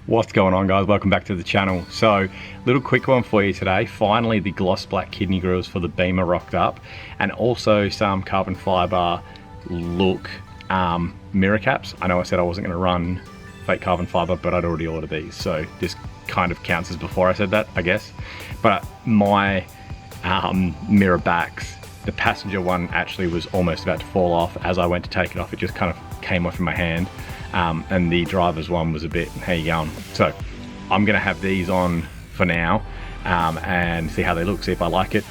What's going on, guys? Welcome back to the channel. So, little quick one for you today. Finally, the gloss black kidney grills for the Beamer rocked up, and also some carbon fiber look mirror caps. I know I said I wasn't going to run fake carbon fiber, but I'd already ordered these, so this kind of counts as before I said that, I guess. But my mirror backs, the passenger one actually was almost about to fall off. As I went to take it off, it just kind of came off in my hand. And the driver's one was a bit, how you going? So I'm gonna have these on for now and see how they look, see if I like it,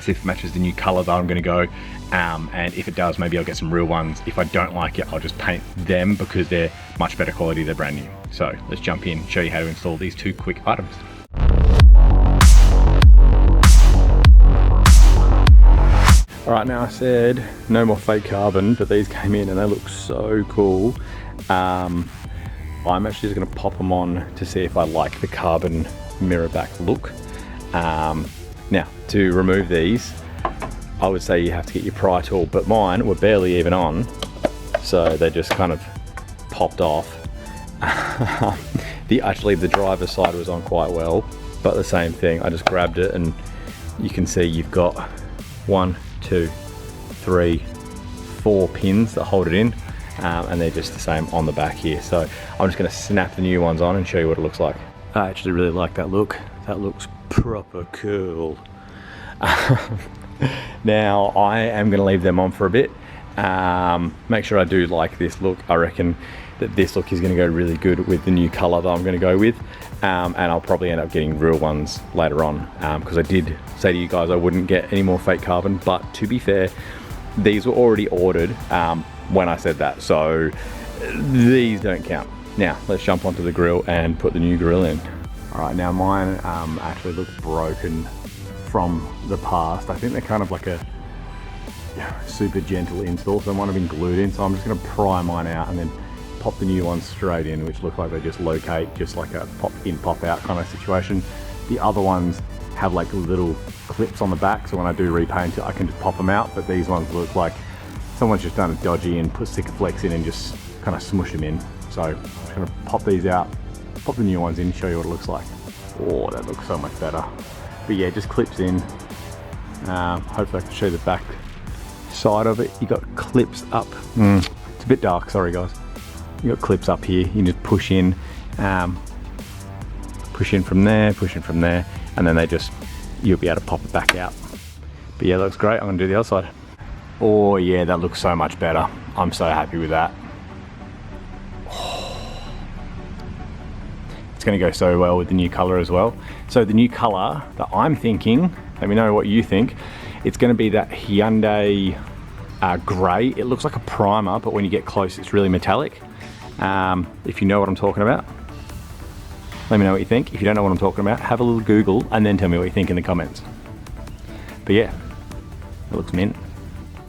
see if it matches the new color that I'm gonna go, and if it does, maybe I'll get some real ones. If I don't like it, I'll just paint them because they're much better quality, they're brand new. So let's jump in, show you how to install these two quick items. All right, now I said no more fake carbon, but these came in and they look so cool. I'm actually just going to pop them on to see if I like the carbon mirror back look. Now, to remove these, I would say you have to get your pry tool, but mine were barely even on, so they just kind of popped off. Actually, the driver's side was on quite well, but the same thing, I just grabbed it and you can see you've got 1, 2, 3, 4 pins that hold it in. And they're just the same on the back here. So I'm just going to snap the new ones on and show you what it looks like. I actually really like that look. That looks proper cool. Now I am going to leave them on for a bit. Make sure I do like this look. I reckon that this look is going to go really good with the new color that I'm going to go with. And I'll probably end up getting real ones later on, because I did say to you guys I wouldn't get any more fake carbon, but to be fair, these were already ordered when I said that, so these don't count. Now let's jump onto the grill and put the new grill in. All right, now mine actually look broken from the past. I think they're kind of like a super gentle install, so they might have been glued in, so I'm just going to pry mine out and then pop the new ones straight in, which look like they just locate, just like a pop in pop out kind of situation. The other ones have like little clips on the back, so when I do repaint it I can just pop them out, but these ones look like someone's just done a dodgy and put Sikaflex in and just kind of smush them in. So I'm just going to pop these out, pop the new ones in, show you what it looks like. Oh, that looks so much better. But yeah, just clips in. Hopefully I can show you the back side of it. You got clips up. It's a bit dark, sorry guys. You got clips up here. You can just push in from there, push in from there, and then you'll be able to pop it back out. But yeah, that looks great. I'm going to do the other side. Oh yeah, that looks so much better. I'm so happy with that. It's going to go so well with the new color as well. So the new color that I'm thinking, let me know what you think. It's going to be that Hyundai grey. It looks like a primer, but when you get close, it's really metallic. If you know what I'm talking about, let me know what you think. If you don't know what I'm talking about, have a little Google and then tell me what you think in the comments. But yeah, it looks mint.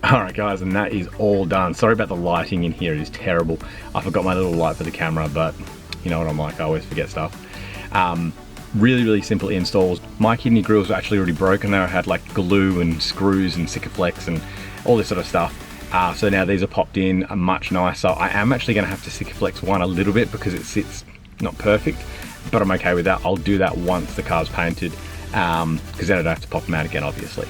Alright guys, and that is all done. Sorry about the lighting in here, it is terrible. I forgot my little light for the camera, but you know what I'm like, I always forget stuff. Really simple installs. My kidney grills were actually already broken. They had like glue and screws and Sikaflex and all this sort of stuff. So now these are popped in, much nicer. I am actually going to have to Sikaflex one a little bit because it sits not perfect, but I'm okay with that. I'll do that once the car's painted, because then I don't have to pop them out again, obviously.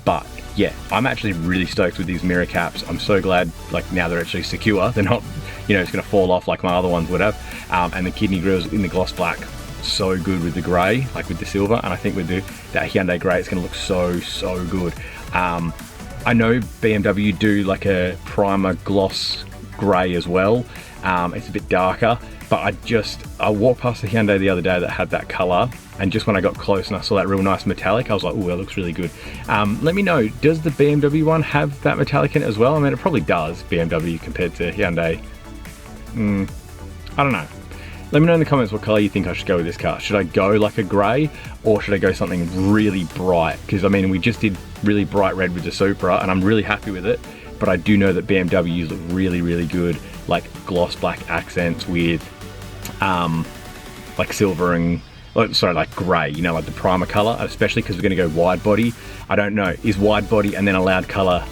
But yeah, I'm actually really stoked with these mirror caps. I'm so glad, like now they're actually secure. They're not, it's going to fall off like my other ones would have. And the kidney grills in the gloss black, so good with the grey, like with the silver. And I think with that Hyundai grey, it's going to look so good. I know BMW do like a primer gloss grey as well. It's a bit darker, but I walked past the Hyundai the other day that had that colour, and just when I got close and I saw that real nice metallic, I was like, oh, that looks really good. Let me know, does the BMW one have that metallic in it as well? I mean, it probably does, BMW compared to Hyundai. I don't know. Let me know in the comments what colour you think I should go with this car. Should I go like a grey, or should I go something really bright? Because I mean, we just did really bright red with the Supra, and I'm really happy with it. But I do know that BMWs look really good, like gloss black accents with like silver and, like grey, like the primer colour, especially because we're going to go wide body. I don't know, is wide body and then a loud colour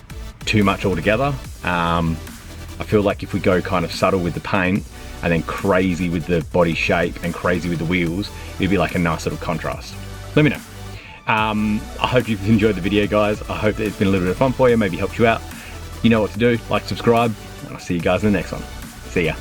too much altogether? I feel like if we go kind of subtle with the paint, and then crazy with the body shape and crazy with the wheels, it'd be like a nice little contrast. Let me know. I hope you've enjoyed the video, guys. I hope that it's been a little bit of fun for you, maybe helped you out. You know what to do, like, subscribe, and I'll see you guys in the next one. See ya.